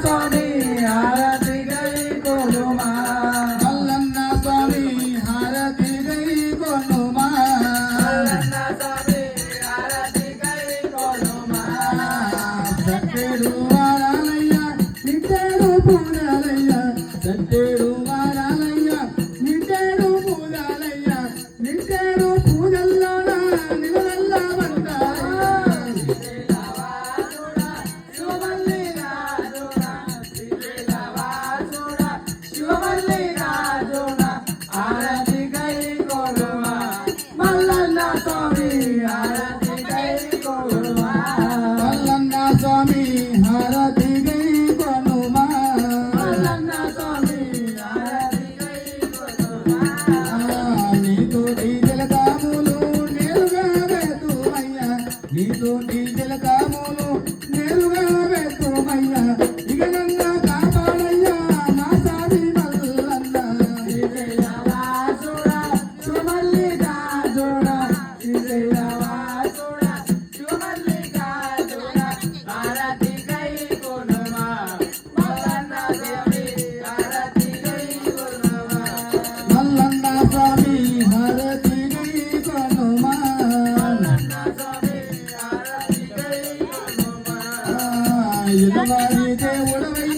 స్వామి హారతి గై కొనుమా మల్లన్న స్వామి హారతి గై కొనుమా మల్లన్న స్వామి హారతి గై కొనుమా సట్టేడు వారాలయ్య నిట్టేడు పూజలయ్య సట్టేడు వారాలయ్య నిట్టేడు పూజలయ్య నిట్టేడు పూజల్లోన నిలవెల్ల స్వామి హారతి గై కొనుమా మల్లన్న స్వామి హారతి గై కొనుమా నీతో డీజల కాములు నేరుగా వేతుమయ్యా నీతో డీజల కాములు నేరుగా వేతుమయ్యా ఇక నన్ను కాపాడయ్యా మా సామి మల్లన్న శ్రీశైలవాసుడా శివమల్లికార్జున శ్రీశైలవాసుడా శివమల్లికార్జున హారతి గై కొనుమా మల్లన్న స్వామి హారతి గై కొనుమా మల్లన్న స్వామి హారతి గై కొనుమా మల్లన్న స్వామి హారతి గై కొనుమా ఇలవారి దేవుడవయ్య